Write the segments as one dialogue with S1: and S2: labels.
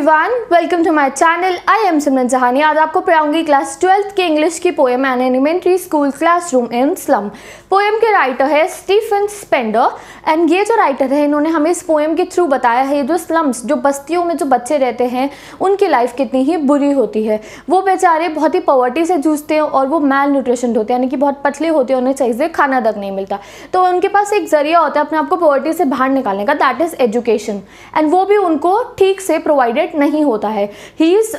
S1: Everyone, welcome to my channel. I am Simran Sahani. आज आपको पढ़ाऊंगी क्लास 12th के इंग्लिश की poem an elementary school classroom in slum. Poem के राइटर है स्टीफन स्पेंडर एंड ये जो राइटर है इन्होंने हमें इस पोएम के थ्रू बताया है जो स्लम्स, जो बस्तियों में जो बच्चे रहते हैं उनकी लाइफ कितनी ही बुरी होती है। वो बेचारे बहुत ही पॉवर्टी से जूझते हैं और वो मैल न्यूट्रिशन होते हैं, यानी कि बहुत पतले होते हैं, उन्हें सही से खाना तक नहीं मिलता। तो उनके पास एक जरिया होता है अपने आप को पॉवर्टी से बाहर निकालने का, दैट इज एजुकेशन, एंड वो भी उनको ठीक से प्रोवाइडेड नहीं होता है। He is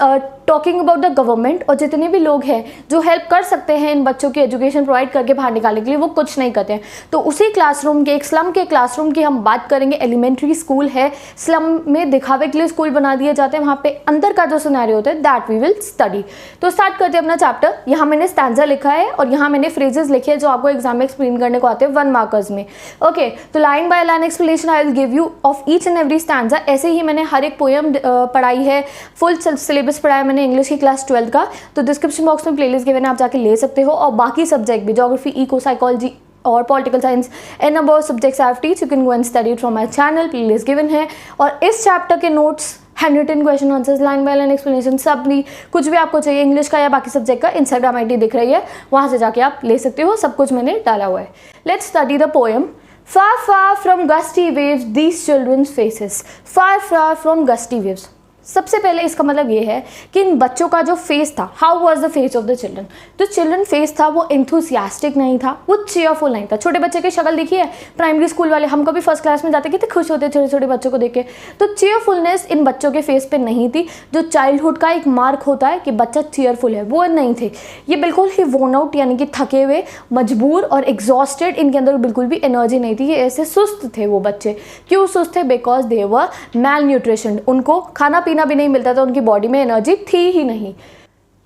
S1: talking about the government, और जितने भी लोग हैं जो हेल्प कर सकते हैं इन बच्चों की एजुकेशन प्रोवाइड करके बाहर निकालने के लिए, वो कुछ नहीं करते हैं। तो उसी क्लासरूम के, एक स्लम के क्लासरूम की हम बात करेंगे। एलिमेंट्री स्कूल है, स्लम में दिखावे के लिए स्कूल बना दिए जाते हैं, वहाँ पे अंदर का जो सिनेरियो होता है दैट वी विल स्टडी। तो स्टार्ट करते हैं अपना चैप्टर। यहाँ मैंने स्टैंजा लिखा है और यहाँ मैंने फ्रेजेस लिखे हैं जो आपको एग्जाम में एक्सप्लेन करने को आते हैं 1 मार्कर्स में। ओके, तो line by line explanation I will give you of each and every stanza. ऐसे ही मैंने हर एक पोएम पढ़ाई है, फुल सिलेबस पढ़ा है मैंने इंग्लिश की क्लास 12 का। तो डिस्क्रिप्शन बॉक्स में प्लेलिस्ट गिवन है, आप जाके ले सकते हो। और बाकी सब्जेक्ट भी, ज्योग्राफी, इको, साइकोलॉजी और political science and number of subjects I have teach, you can go and study from my channel, playlist given है। और इस चैप्टर के notes, hand written question answers, line by line explanation, सब भी कुछ भी आपको चाहिए इंग्लिश का या बाकी सब्जेक्ट का, इंस्टाग्राम आईडी दिख रही है, वहाँ से जाके आप ले सकते हो। सब कुछ मैंने डाला हुआ है। Let's study the poem. Far, far from gusty waves, these children's faces. Far, far from gusty waves. सबसे पहले इसका मतलब ये है कि इन बच्चों का जो फेस था, how was the face of the children, जो चिल्ड्रन फेस था वो एंथुसियास्टिक नहीं था, वो चीयरफुल नहीं था। छोटे बच्चे की शक्ल देखी है, प्राइमरी स्कूल वाले, हम कभी फर्स्ट क्लास में जाते कितने खुश होते छोटे छोटे बच्चों को देख के। तो चीयरफुलनेस इन बच्चों के फेस पे नहीं थी, जो चाइल्डहुड का एक मार्क होता है कि बच्चा चीयरफुल है, वो नहीं थे। ये बिल्कुल ही वोन आउट, यानी कि थके हुए, मजबूर और एग्जॉस्टेड, इनके अंदर बिल्कुल भी एनर्जी नहीं थी। ये ऐसे सुस्त थे वो बच्चे। क्यों सुस्त थे? Because they were mail nutrition, उनको खाना पीना भी नहीं मिलता था, उनकी बॉडी में एनर्जी थी ही नहीं।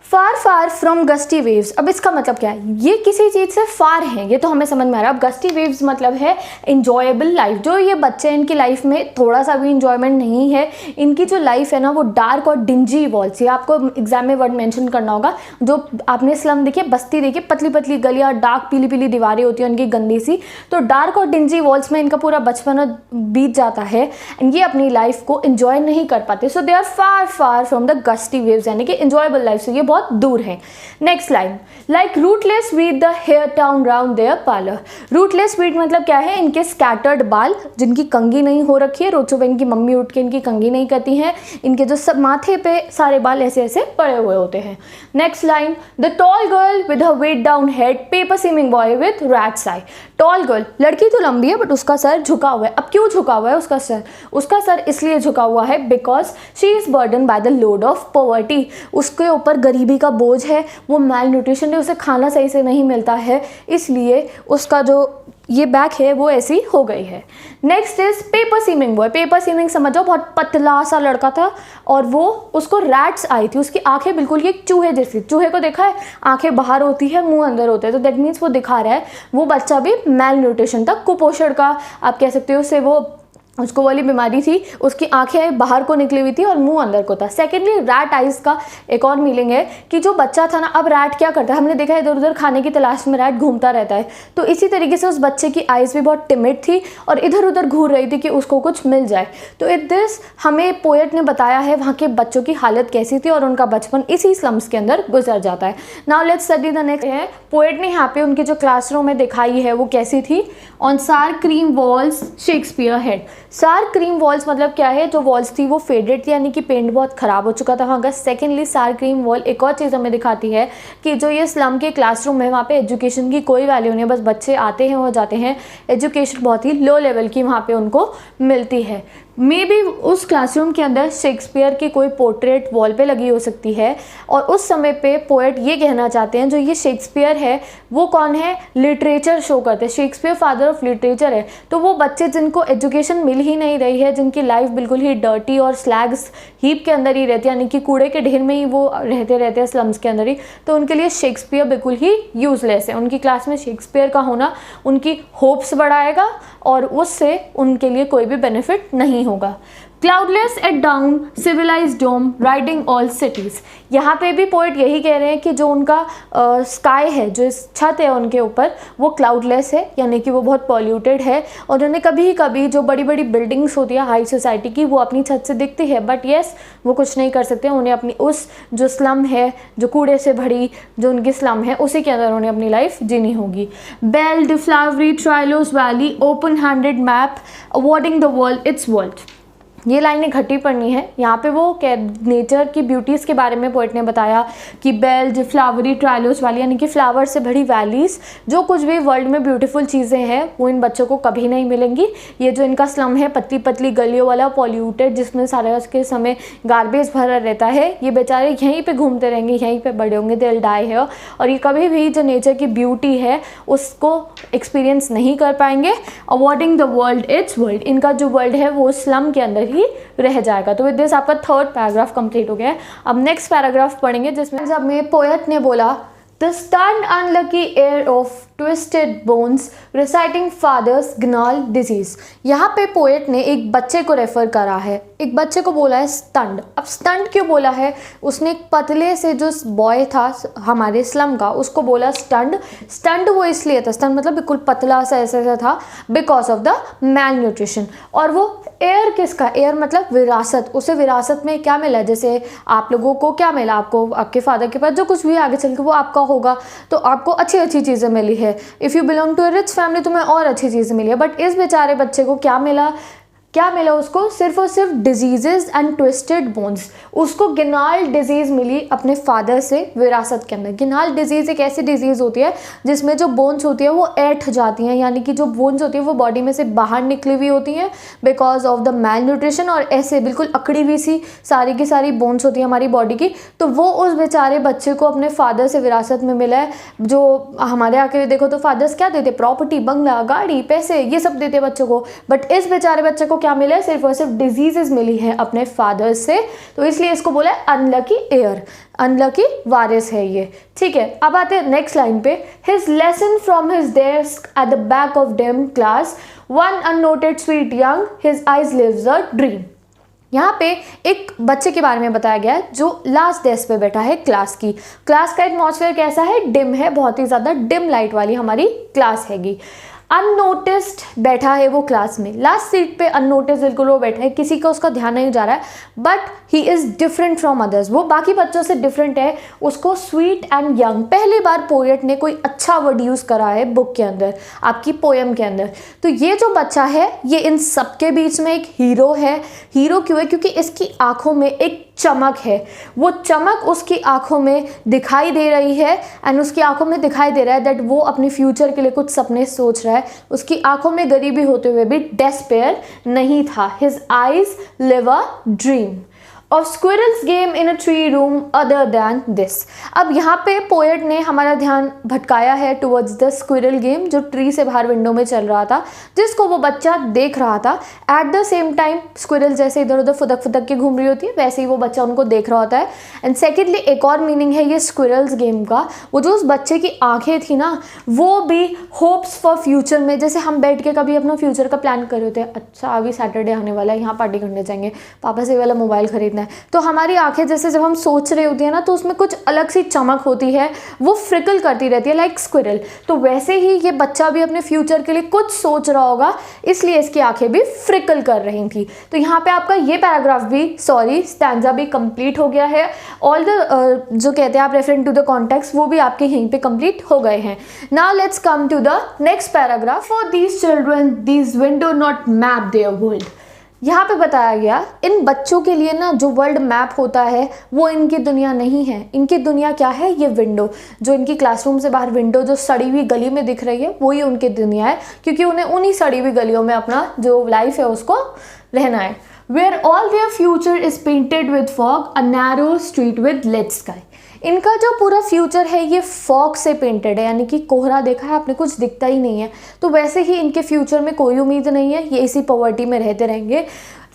S1: फार फार फ्रॉम गस्टी वेव्स, अब इसका मतलब क्या है? ये किसी चीज़ से फार हैं, ये तो हमें समझ में आ रहा है। अब गस्टी वेव्स मतलब है इंजॉयबल लाइफ। जो ये बच्चे, इनकी लाइफ में थोड़ा सा भी इंजॉयमेंट नहीं है। इनकी जो लाइफ है ना वो डार्क और डिंजी वॉल्स, ये आपको एग्जाम में वर्ड मेंशन करना होगा। जो आपने स्लम देखिए, बस्ती देखिए, पतली पतली गलियाँ, डार्क पीली पीली दीवारें होती हैं उनकी गंदी सी, तो डार्क और डिंजी वॉल्स में इनका पूरा बचपन बीत जाता है एंड ये अपनी लाइफ को इंजॉय नहीं कर पाते। So they are far far from the gusty waves, यानी कि इंजॉयबल लाइफ से ये बहुत दूर है। Next line, like rootless weed the hair torn round their pallor. Rootless weed मतलब क्या है? इनके स्कैटर्ड बाल, जिनकी कंघी नहीं हो रखी है, रोज सुबह इनकी मम्मी उठ के इनकी कंघी नहीं करती हैं, इनके जो सब माथे पे सारे बाल ऐसे ऐसे पड़े हुए होते हैं। Next line, the tall girl with her weighed down head, paper seeming boy with rat's eye. Tall girl, लड़की तो लंबी है बट उसका सर झुका हुआ है। अब क्यों झुका हुआ है उसका सर? उसका सर इसलिए झुका हुआ है because she is burden by the load of poverty. उसके ऊपर गरीबी का बोझ है, वो मैल न्यूट्रिशन है, उसे खाना सही से नहीं मिलता है, इसलिए उसका जो ये बैक है वो ऐसी हो गई है। Next is paper seeming boy. Paper seeming समझो, बहुत पतला सा लड़का था और वो, उसको रैट्स आई थी, उसकी आंखें बिल्कुल ही एक चूहे जैसी। चूहे को देखा है, आंखें बाहर होती है, मुंह अंदर होता है, तो दैट मीन्स वो दिखा रहा है वो बच्चा भी मैल न्यूट्रिशन था, कुपोषण का आप कह सकते हो उसे, वो उसको वाली बीमारी थी, उसकी आंखें बाहर को निकली हुई थी और मुंह अंदर को था। सेकेंडली, रैट आइज का एक और मीनिंग है कि जो बच्चा था ना, अब रैट क्या करता है, हमने देखा है इधर उधर खाने की तलाश में रैट घूमता रहता है, तो इसी तरीके से उस बच्चे की आइज भी बहुत टिमिड थी और इधर उधर घूर रही थी कि उसको कुछ मिल जाए। तो इट दिस हमें पोएट ने बताया है वहाँ के बच्चों की हालत कैसी थी और उनका बचपन इसी स्लम्स के अंदर गुजर जाता है। Now let's study the next है। पोएट ने यहाँ पे उनकी जो क्लासरूम में दिखाई है वो कैसी थी। ऑन सार क्रीम वॉल्स शेक्सपियर हेड। सार क्रीम वॉल्स मतलब क्या है? जो वॉल्स थी वो फेडेड थी, यानी कि पेंट बहुत ख़राब हो चुका था वहाँ का। सेकेंडली, सार क्रीम वॉल एक और चीज़ हमें दिखाती है कि जो ये स्लम के क्लासरूम है वहाँ पे एजुकेशन की कोई वैल्यू नहीं है, बस बच्चे आते हैं और जाते हैं, एजुकेशन बहुत ही लो लेवल की वहाँ पे उनको मिलती है। मे बी उस क्लासरूम के अंदर शेक्सपियर की कोई पोर्ट्रेट वॉल पे लगी हो सकती है और उस समय पे पोएट ये कहना चाहते हैं जो ये शेक्सपियर है वो कौन है? लिटरेचर शो करते हैं, शेक्सपियर फादर ऑफ लिटरेचर है। तो वो बच्चे जिनको एजुकेशन मिल ही नहीं रही है, जिनकी लाइफ बिल्कुल ही डर्टी और स्लैग्स हीप के अंदर ही रहती है, यानी कि कूड़े के ढेर में ही वो रहते हैं स्लम्स के अंदर ही, तो उनके लिए शेक्सपियर बिल्कुल ही यूजलेस है। उनकी क्लास में शेक्सपियर का होना उनकी होप्स बढ़ाएगा और उससे उनके लिए कोई भी बेनिफिट नहीं होगा। क्लाउडलेस एट डाउन सिविलाइज्ड डोम राइडिंग ऑल सिटीज़। यहाँ पे भी पोइट यही कह रहे हैं कि जो उनका स्काई है, जो छत है उनके ऊपर, वो क्लाउडलेस है, यानी कि वो बहुत पॉल्यूटेड है और उन्हें कभी कभी जो बड़ी बड़ी बिल्डिंग्स होती है हाई सोसाइटी की, वो अपनी छत से दिखती है, बट येस वो कुछ नहीं कर सकते। उन्हें अपनी उस जो स्लम है, जो कूड़े से भरी जो उनकी स्लम है, उसी के अंदर उन्हें अपनी लाइफ जीनी होगी। Bell the flowery Tyrolese valley open handed map awarding the world its world. ये लाइनें घटी पड़नी है। यहाँ पे वो नेचर की ब्यूटीज़ के बारे में पोइट ने बताया कि bell the flowery Tyrolese valley, यानी कि फ्लावर से भरी वैलीज़, जो कुछ भी वर्ल्ड में ब्यूटीफुल चीज़ें हैं वो इन बच्चों को कभी नहीं मिलेंगी। ये जो इनका स्लम है, पतली पतली गलियों वाला, पॉल्यूटेड, जिसमें सारे के समय गार्बेज भरा रहता है, ये बेचारे यहीं पे घूमते रहेंगे, यहीं पे बड़े होंगे, दे विल डाई है, और ये कभी भी जो नेचर की ब्यूटी है उसको एक्सपीरियंस नहीं कर पाएंगे। Awarding the world its world, इनका जो वर्ल्ड है वो स्लम के अंदर ही रह जाएगा। तो विद दिस आपका थर्ड पैराग्राफ कंप्लीट हो गया है। अब नेक्स्ट पैराग्राफ पढ़ेंगे, जिसमें जब में पोएट ने बोला the stunned unlucky heir of twisted bones reciting father's gnarl disease। यहाँ पे पोएट ने एक बच्चे को रेफर करा है, एक बच्चे को बोला है स्टंड। अब स्टंड क्यों बोला है? उसने एक पतले से जो बॉय था हमारे स्लम का, उसको बोला स्टंड। स्टंड वो इसलिए था, स्टंड मतलब बिल्कुल पतला सा ऐसा था, because of the malnutrition. और वो एयर किसका? एयर मतलब विरासत। उसे विरासत में क्या मिला? जैसे आप लोगों को क्या मिला? आपको आपके फादर के पास जो कुछ भी आगे चल के वो आपका होगा, तो आपको अच्छी अच्छी चीज़ें मिली है। If you belong to a rich family, तुम्हें और अच्छी चीज़ें मिली है। बट इस बेचारे बच्चे को क्या मिला? क्या मिला उसको? सिर्फ और सिर्फ डिजीजेज एंड ट्विस्टेड बोन्स। उसको गिनाल डिजीज़ मिली अपने फादर से विरासत के अंदर। गिनाल डिजीज़ एक ऐसी डिजीज़ होती है जिसमें जो बोन्स होती है वो ऐठ जाती हैं, यानी कि जो बोन्स होती है वो बॉडी में से बाहर निकली हुई होती हैं because of the malnutrition, और ऐसे बिल्कुल अकड़ी हुई सी सारी की सारी बोन्स होती है हमारी बॉडी की। तो वो उस बेचारे बच्चे को अपने फादर से विरासत में मिला है। जो हमारे आके देखो तो फादर्स क्या देते? प्रॉपर्टी, बंगला, गाड़ी, पैसे, ये सब देते बच्चों को। बट इस बेचारे बच्चे को क्या मिला है? सिर्फ और सिर्फ डिजीजेस मिली है अपने फादर से। तो इसलिए इसको बोला है अनलकी एयर, अनलकी वारिस है ये। ठीक है, अब आते हैं नेक्स्ट लाइन पे। His lesson from his desk at the back of dim class, one unnoted sweet young, his eyes lives a dream. यहाँ पे एक बच्चे के बारे में बताया गया है जो लास्ट डेस्क पे बैठा है क्लास की। क्लास का एटमॉस्फेयर कैसा है? डिम है, बहुत ही ज़्यादा डिम लाइट वाली हमारी क्लास हैगी। अननोटिस्ड बैठा है वो क्लास में, लास्ट सीट पे अननोटिस बिल्कुल वो बैठा है, किसी का उसका ध्यान नहीं जा रहा है। But he is different from others, वो बाकी बच्चों से डिफरेंट है। उसको स्वीट एंड यंग, पहली बार पोएट ने कोई अच्छा वर्ड यूज़ करा है बुक के अंदर, आपकी पोएम के अंदर। तो ये जो बच्चा है ये इन सबके बीच में एक हीरो है। हीरो क्यों है? क्योंकि इसकी आंखों में एक चमक है। वो चमक उसकी आंखों में दिखाई दे रही है एंड उसकी आंखों में दिखाई दे रहा है दैट वो अपने फ्यूचर के लिए कुछ सपने सोच रहा है। उसकी आंखों में गरीबी होते हुए भी डेस्पेयर नहीं था। His eyes live a dream of squirrels game in a tree room other than this। अब यहाँ पे पोएट ने हमारा ध्यान भटकाया है टुवर्ड्स द स्क्विरल गेम, जो ट्री से बाहर विंडो में चल रहा था, जिसको वो बच्चा देख रहा था। At the same time squirrel जैसे इधर उधर फुदक फुदक के घूम रही होती है, वैसे ही वो बच्चा उनको देख रहा होता है। एंड सेकेंडली एक और मीनिंग है ये स्क्विरल्स गेम का, वो जो उस बच्चे की आंखें थी ना, वो भी होप्स फॉर फ्यूचर में, जैसे हम बैठ के कभी अपना फ्यूचर का प्लान कर रहे होते हैं, अच्छा अभी सैटरडे आने वाला है, यहाँ पार्टी करने जाएंगे, पापा से वाला मोबाइल खरीदना है। तो हमारी आंखें जैसे जब हम सोच रहे होती है ना, तो उसमें कुछ अलग सी चमक होती है, वो फ्रिकल करती रहती है लाइक स्क्विरल। तो वैसे ही ये बच्चा भी अपने फ्यूचर के लिए कुछ सोच रहा होगा, इसलिए इसकी आंखें भी फ्रिकल कर रही थी। तो यहाँ पे आपका ये पैराग्राफ भी, स्टैंजा भी कंप्लीट हो गया है। ऑल द जो कहते हैं आप रेफरेंट टू द कॉन्टेक्स्ट, वो भी आपके यहीं पे कंप्लीट हो गए हैं। Now let's come to the next paragraph. For these children these window not map their world. यहाँ पे बताया गया इन बच्चों के लिए ना जो वर्ल्ड मैप होता है वो इनकी दुनिया नहीं है। इनकी दुनिया क्या है? ये विंडो, जो इनकी क्लासरूम से बाहर विंडो जो सड़ी हुई गली में दिख रही है, वही उनकी दुनिया है, क्योंकि उन्हें उन्हीं सड़ी हुई गलियों में अपना जो लाइफ है उसको रहना है। Where all their future is painted with fog, a narrow street with lead sky. इनका जो पूरा फ्यूचर है ये फॉग से पेंटेड है, यानी कि कोहरा देखा है आपने, कुछ दिखता ही नहीं है। तो वैसे ही इनके फ्यूचर में कोई उम्मीद नहीं है, ये इसी पॉवर्टी में रहते रहेंगे।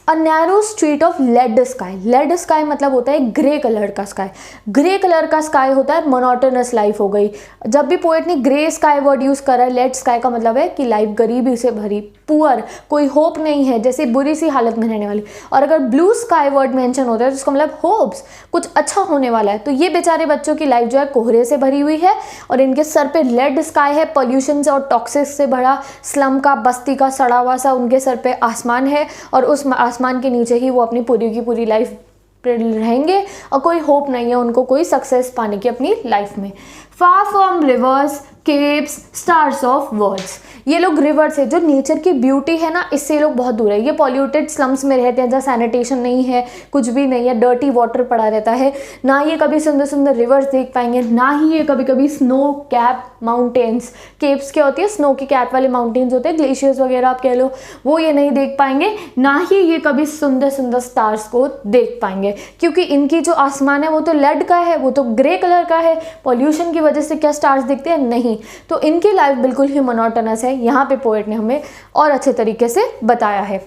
S1: A narrow street of lead sky. Lead sky मतलब होता है ग्रे कलर का स्काई। ग्रे कलर का स्काई होता है मोनोटोनस लाइफ हो गई। जब भी पोएट ने ग्रे स्काई वर्ड यूज़ करा है, लेड स्काई का मतलब है कि लाइफ गरीबी से भरी, पुअर, कोई होप नहीं है, जैसे बुरी सी हालत में रहने वाली। और अगर ब्लू स्काई वर्ड मेंशन होता है तो उसका मतलब होप्स, कुछ अच्छा होने वाला है। तो ये बेचारे बच्चों की लाइफ जो है कोहरे से भरी हुई है और इनके सर पे लेड स्काई है, पॉल्यूशन से और टॉक्सिक से भरा स्लम का, बस्ती का सड़ा हुआ सा उनके सर पे आसमान है और उस आसमान के नीचे ही वो अपनी पूरी की पूरी लाइफ रहेंगे और कोई होप नहीं है उनको कोई सक्सेस पाने की अपनी लाइफ में। Far from rivers, caves, stars of worlds. ये लोग रिवर से, जो नेचर की ब्यूटी है ना, इससे ये लोग बहुत दूर है। ये पॉल्यूटेड स्लम्स में रहते हैं जहाँ सैनिटेशन नहीं है, कुछ भी नहीं है, डर्टी वाटर पड़ा रहता है। ना ये कभी सुंदर सुंदर रिवर्स देख पाएंगे, ना ही ये कभी कभी स्नो कैप माउंटेन्स, केव्स क्या होती है, स्नो की कैप वाले माउंटेन्स होते हैं, ग्लेशियर्स वगैरह आप कह लो, वो ये नहीं देख पाएंगे। ना ही ये कभी सुंदर सुंदर स्टार्स को देख पाएंगे, क्योंकि इनकी जो आसमान है वो तो लेड का है, वो तो ग्रे कलर का है। पॉल्यूशन की वजह से क्या स्टार्स दिखते हैं? नहीं। तो इनकी लाइफ बिल्कुल ही मोनोटोनस है। यहाँ पे पोएट ने हमें और अच्छे तरीके से बताया है।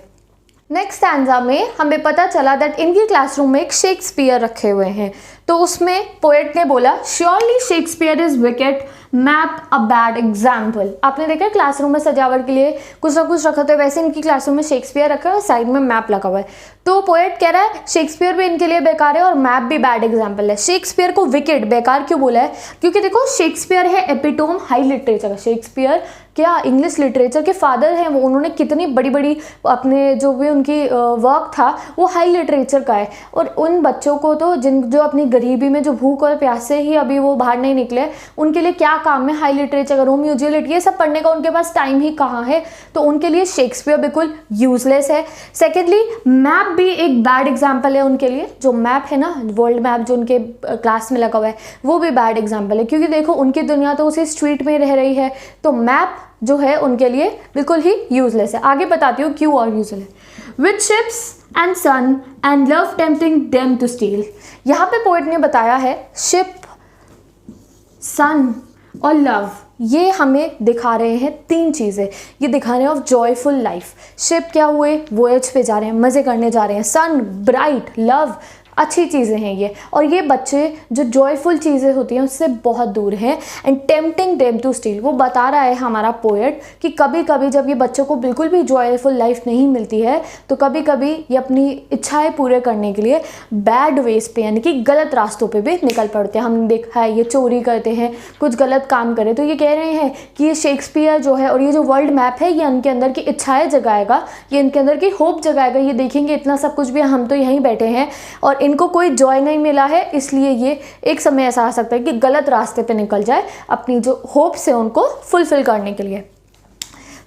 S1: नेक्स्ट स्टैंजा में हमें पता चला दैट इनकी क्लासरूम में एक शेक्सपियर रखे हुए हैं। तो उसमें पोएट ने बोला, surely Shakespeare is wicket, map a bad example. आपने देखा क्लासरूम में सजावट के लिए कुछ ना कुछ रखा, तो वैसे इनकी क्लासरूम में शेक्सपियर रखा है और साइड में मैप लगा हुआ है। तो पोएट कह रहा है शेक्सपियर भी इनके लिए बेकार है और मैप भी बैड एग्जाम्पल है। शेक्सपियर को विकेट, बेकार क्यों बोला है? क्योंकि देखो शेक्सपियर है एपिटोम हाई लिटरेचर का। शेक्सपियर क्या इंग्लिश लिटरेचर के फादर हैं, वो उन्होंने कितनी बड़ी बड़ी अपने जो भी उनकी वर्क था वो हाई लिटरेचर का है। और उन बच्चों को तो जो अपनी गरीबी में, जो भूख और प्यास से ही अभी वो बाहर नहीं निकले, उनके लिए क्या काम है हाई लिटरेचर का, रोमियो जूलियट, ये सब पढ़ने का उनके पास टाइम ही कहाँ है। तो उनके लिए शेक्सपियर बिल्कुल यूजलेस है। सेकेंडली, मैप भी एक बैड एग्जाम्पल है उनके लिए। जो मैप है ना, वर्ल्ड मैप जो उनके क्लास में लगा हुआ है, वो भी बैड एग्जाम्पल है, क्योंकि देखो उनकी दुनिया तो उसी स्ट्रीट में रह रही है। तो मैप जो है उनके लिए बिल्कुल ही यूजलेस है। आगे बताती हूँ क्यों और यूजलेस है। With ships and sun and love tempting them to steal. यहाँ पे पोएट ने बताया है शिप, सन और लव, ये हमें दिखा रहे हैं तीन चीज़ें। ये दिखा रहे हैं ऑफ जॉयफुल लाइफ। शिप क्या हुए, वोएज पे जा रहे हैं, मज़े करने जा रहे हैं। सन ब्राइट, लव अच्छी चीज़ें हैं ये। और ये बच्चे जो जॉयफुल चीज़ें होती हैं उससे बहुत दूर हैं। And tempting them to steal, वो बता रहा है हमारा पोएट कि कभी कभी जब ये बच्चों को बिल्कुल भी जॉयफुल लाइफ नहीं मिलती है तो कभी कभी ये अपनी इच्छाएं पूरे करने के लिए बैड वेज पे, यानी कि गलत रास्तों पे भी निकल पड़ते हैं। हमने देखा है ये चोरी करते हैं, कुछ गलत काम करें। तो ये कह रहे हैं कि ये शेक्सपियर जो है और ये जो वर्ल्ड मैप है ये इनके अंदर की इच्छाएँ जगाएगा, ये इनके अंदर की होप जगाएगा। ये देखेंगे इतना सब कुछ भी, हम तो यहीं बैठे हैं और इनको कोई जॉय नहीं मिला है, इसलिए ये एक समय ऐसा आ सकता है कि गलत रास्ते पे निकल जाए अपनी जो होप्स है उनको फुलफिल करने के लिए।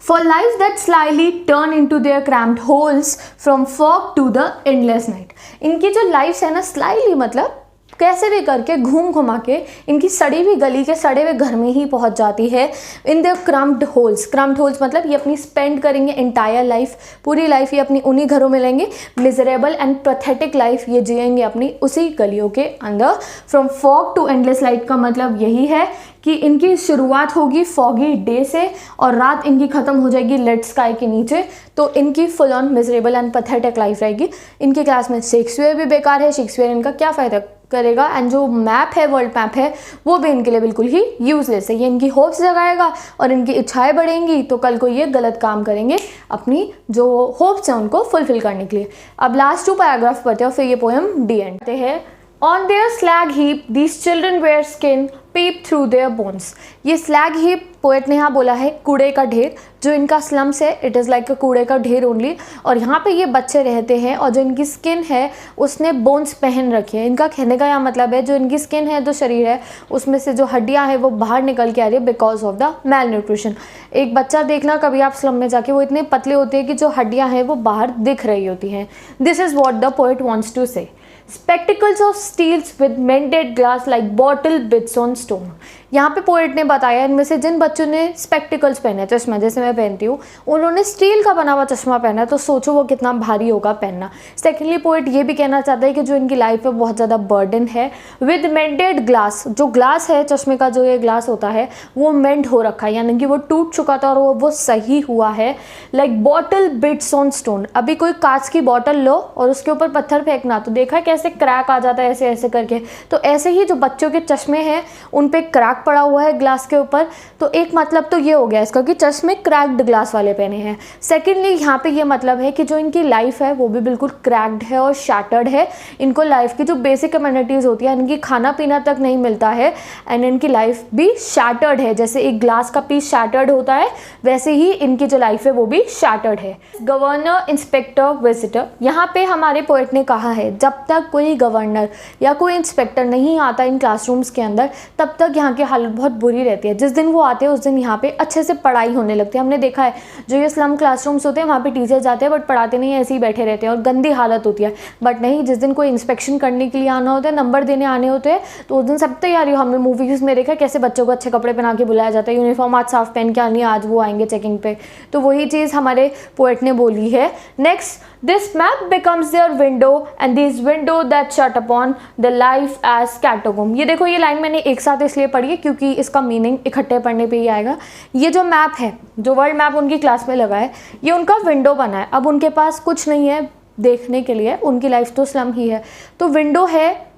S1: For lives that slyly turn into their cramped holes from fog to the endless night। इनकी जो लाइफ्स है ना, स्लाइली मतलब कैसे भी करके घूम घुमा के इनकी सड़ी हुई गली के सड़े हुए घर में ही पहुंच जाती है। इन द क्रम्प्ड होल्स, क्रम्प्ड होल्स मतलब ये अपनी स्पेंड करेंगे एंटायर लाइफ, पूरी लाइफ ये अपनी उन्हीं घरों में लेंगे। मिजरेबल एंड पैथेटिक लाइफ ये जिएंगे अपनी उसी गलियों के अंदर। From fog to endless light का मतलब यही है कि इनकी शुरुआत होगी फॉगी डे से और रात इनकी ख़त्म हो जाएगी लेड स्काई के नीचे। तो इनकी full on miserable and pathetic life रहेगी। इनकी क्लास में शेक्सपियर भी बेकार है, शेक्सपियर इनका क्या फ़ायदा करेगा। एंड जो मैप है, वर्ल्ड मैप है, वो भी इनके लिए बिल्कुल ही यूजलेस है। ये इनकी होप्स जगाएगा और इनकी इच्छाएं बढ़ेंगी तो कल को ये गलत काम करेंगे अपनी जो होप्स हैं उनको फुलफिल करने के लिए। अब लास्ट 2 पैराग्राफ पढ़ते हैं और फिर ये पोएम डी एंड है। On their slag heap, these children wear skin peep through their bones। ये slag heap पोएट ने यहाँ बोला है कूड़े का ढेर, जो इनका स्लम्स है इट इज़ लाइक अ कूड़े का ढेर ओनली। और यहाँ पे ये बच्चे रहते हैं और जो इनकी स्किन है उसने बोन्स पहन रखी है। इनका कहने का यह मतलब है जो इनकी स्किन है, जो शरीर है, उसमें से जो हड्डियाँ हैं वो बाहर निकल के आ रही है because of the mail nutrition. एक बच्चा देखना कभी आप स्लम में जाके, वो इतने पतले होते हैं कि जो हड्डियाँ हैं वो बाहर दिख रही होती हैं। This is what the poet wants to say. Spectacles of steels with mended glass like bottle bits on stone। यहाँ पे पोएट ने बताया इनमें से जिन बच्चों ने स्पेक्टिकल्स पहने, चश्मा जैसे मैं पहनती हूँ, उन्होंने स्टील का बना हुआ चश्मा पहना है, तो सोचो वो कितना भारी होगा पहनना। सेकेंडली पोएट ये भी कहना चाहता है कि जो इनकी लाइफ में बहुत ज़्यादा बर्डन है विद मेंटेड ग्लास, जो ग्लास है चश्मे का, जो ये ग्लास होता है वो मेंट हो रखा है, यानी कि वो टूट चुका था और वो सही हुआ है। Like bottle beads on stone, अभी कोई कांच की बॉटल लो और उसके ऊपर पत्थर फेंकना, तो देखा कैसे क्रैक आ जाता है ऐसे ऐसे करके, तो ऐसे ही जो बच्चों के चश्मे हैं उन पे क्रैक पड़ा हुआ है ग्लास के ऊपर। तो एक मतलब तो ये हो गया इसका कि चश्मे क्रैक्ड ग्लास वाले पहने हैं। सेकेंडली यहाँ पे ये मतलब है कि जो इनकी लाइफ है वो भी बिल्कुल क्रैक्ड है और शैटर्ड है। इनको लाइफ की जो बेसिक कम्युनिटीज़ होती है, इनकी खाना पीना तक नहीं मिलता है एंड इनकी लाइफ भी शैटर्ड है। जैसे एक ग्लास का पीस शैटर्ड होता है वैसे ही इनकी जो लाइफ है वो भी शैटर्ड है। गवर्नर, इंस्पेक्टर, विजिटर, यहाँ पे हमारे पोएट ने कहा है जब तक कोई गवर्नर या कोई इंस्पेक्टर नहीं आता इन क्लासरूम्स के अंदर तब तक यहाँ की हालत बहुत बुरी रहती है। जिस दिन वो आते हैं उस दिन यहाँ पे अच्छे से पढ़ाई होने लगती है। हमने देखा है जो ये स्लम क्लासरूम्स होते हैं वहाँ पे टीचर जाते हैं बट पढ़ाते नहीं, ऐसे ही बैठे रहते हैं और गंदी हालत होती है। बट नहीं, जिस दिन कोई इंस्पेक्शन करने के लिए आना होता है, नंबर देने आने होते हैं, तो उस दिन सब तैयारी हो। हमने मूवीज़ में देखा कैसे बच्चों को अच्छे कपड़े पहना के बुलाया जाता है, यूनिफॉर्म आज साफ पहन के आनी है, आज वो आएंगे चेकिंग पे। तो वही चीज़ हमारे पोएट ने बोली है। Next, this map becomes their window and this window that shut upon the life as catacomb. ये देखो, ये लाइन मैंने एक साथ इसलिए पढ़ी है क्योंकि इसका मीनिंग इकट्ठे पढ़ने पे ही आएगा। ये जो मैप है, जो वर्ल्ड मैप उनकी क्लास में लगा है, ये उनका विंडो बना है। अब उनके पास कुछ नहीं है देखने के लिए, उनकी लाइफ तो स्लम ही है, तो विंडो है।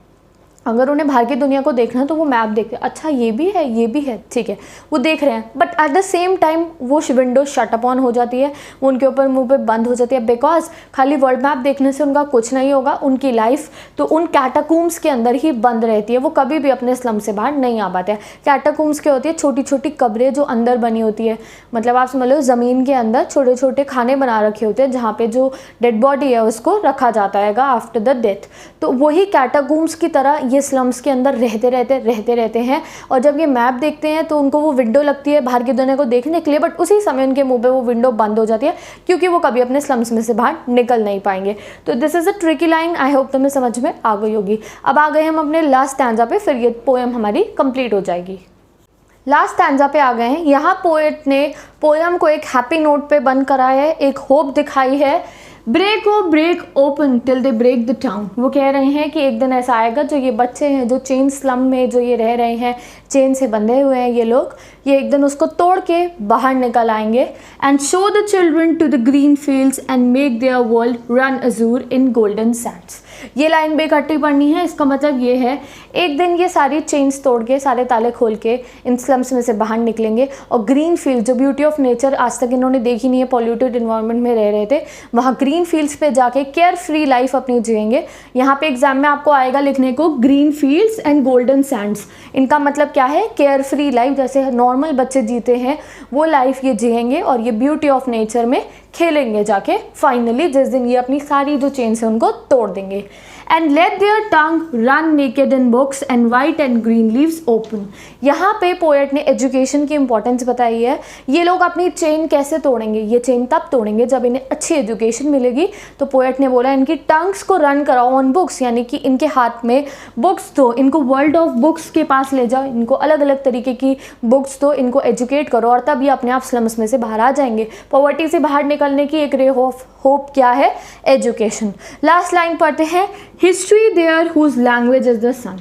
S1: अगर उन्हें बाहर की दुनिया को देखना है तो वो मैप देखते हैं, अच्छा ये भी है, ये भी है, ठीक है, वो देख रहे हैं। But at the same time वो विंडो शट अप ऑन हो जाती है, वो उनके ऊपर मुंह पे बंद हो जाती है, बिकॉज खाली वर्ल्ड मैप देखने से उनका कुछ नहीं होगा। उनकी लाइफ तो उन कैटाकूम्स के अंदर ही बंद रहती है, वो कभी भी अपने स्लम से बाहर नहीं आ पाते हैं। कैटाकूम्स क्या होती है? छोटी छोटी कब्रें जो अंदर बनी होती है, मतलब आप समझ लो ज़मीन के अंदर छोटे छोटे खाने बना रखे होते हैं जहाँ पे जो डेड बॉडी है उसको रखा जाता है आफ्टर द डेथ। तो वही कैटाकूम्स की तरह ये स्लम्स के अंदर रहते रहते हैं। और जब ये मैप देखते हैं तो उनको वो विंडो लगती है बाहर की दुनिया को देखने के लिए, बट उसी समय उनके मुंह पे वो विंडो बंद हो जाती है क्योंकि वो कभी अपने स्लम्स में से बाहर निकल नहीं पाएंगे। तो this is a tricky line, I hope तुम्हें समझ में आ गई होगी। अब आ गए हम अपने लास्ट स्टैंजा पे, फिर ये पोएम हमारी कंप्लीट हो जाएगी। लास्ट स्टैंजा पे आ गए हैं। यहाँ पोएट ने पोएम को एक हैप्पी नोट पे बंद कराया है, एक होप दिखाई है। Break open till they break the town. वो कह रहे हैं कि एक दिन ऐसा आएगा जो ये बच्चे हैं जो चेन स्लम में जो ये रह रहे हैं, चेन से बंधे हुए हैं ये लोग, ये एक दिन उसको तोड़ के बाहर निकल आएंगे। And show the children to the green fields and make their world run azure in golden sands. ये लाइन भी इकट्ठी पढ़नी है। इसका मतलब ये है एक दिन ये सारी चेन्स तोड़ के, सारे ताले खोल के इन स्लम्स में से बाहर निकलेंगे और ग्रीन फील्ड, जो ब्यूटी ऑफ नेचर आज तक इन्होंने देखी नहीं है, पॉल्यूटेड इन्वायरमेंट में रह रहे थे, वहाँ ग्रीन फील्ड्स पे जाके केयर फ्री लाइफ अपनी जिएंगे। यहाँ पे एग्जाम में आपको आएगा लिखने को green fields and golden Sands. इनका मतलब क्या है? केयर फ्री लाइफ, जैसे नॉर्मल बच्चे जीते हैं वो लाइफ ये जिएंगे और ये ब्यूटी ऑफ नेचर में खेलेंगे जाके फाइनली, जिस दिन ये अपनी सारी जो चेन्स है उनको तोड़ देंगे। And let their tongue run naked in books and white and green leaves open. यहाँ पे पोएट ने एजुकेशन की इंपॉर्टेंस बताई है। ये लोग अपनी चेन कैसे तोड़ेंगे? ये चेन तब तोड़ेंगे जब इन्हें अच्छी एजुकेशन मिलेगी। तो पोएट ने बोला इनकी टंग्स को रन कराओ ऑन बुक्स, यानी कि इनके हाथ में बुक्स दो, इनको वर्ल्ड ऑफ बुक्स के पास ले जाओ, इनको अलग अलग तरीके की बुक्स दो, इनको एजुकेट करो और तब ये अपने आप स्लम्स में से बाहर आ जाएंगे। पॉवर्टी से बाहर निकलने की एक रे ऑफ होप क्या है? एजुकेशन। लास्ट लाइन पढ़ते हैं। History their whose language is the sun.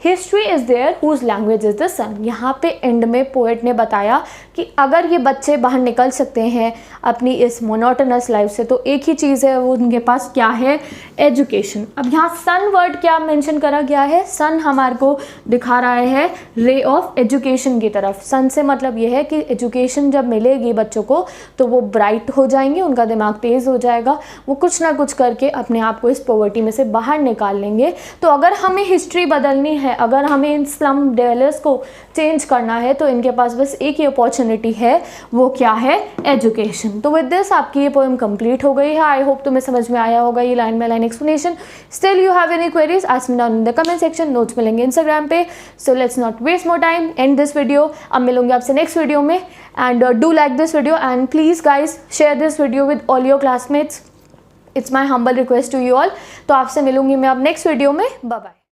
S1: History is their whose language is the sun. यहाँ पे एंड में पोएट ने बताया कि अगर ये बच्चे बाहर निकल सकते हैं अपनी इस मोनोटोनस लाइफ से तो एक ही चीज़ है, वो उनके पास क्या है? एजुकेशन। अब यहाँ सन वर्ड क्या मेंशन करा गया है? सन हमारे को दिखा रहा है रे ऑफ एजुकेशन की तरफ। सन से मतलब ये है कि एजुकेशन जब मिलेगी बच्चों को तो वो ब्राइट हो जाएंगे, उनका दिमाग तेज़ हो जाएगा, वो कुछ ना कुछ करके अपने आप को इस पॉवर्टी में से बाहर निकाल लेंगे। तो अगर हमें हिस्ट्री बदलनी है, अगर हमें इन स्लम डेवलपर्स को चेंज करना है तो इनके पास बस एक ही अपॉर्चुनिटी है, वो क्या है? एजुकेशन। तो विद दिस आपकी ये पोएम कंप्लीट हो गई है। आई होप तुम्हें समझ में आया होगा ये line by line explanation. Still you have any queries, ask me down in the comment section. Notes मिलेंगे इंस्टाग्राम पे। So let's not waste more time, and this video. अब मिलूंगी आपसे नेक्स्ट वीडियो में, and do like this video and please guys share this video with all your classmates. It's my humble request to you all. तो आपसे मिलूंगी मैं अब next video में। Bye bye.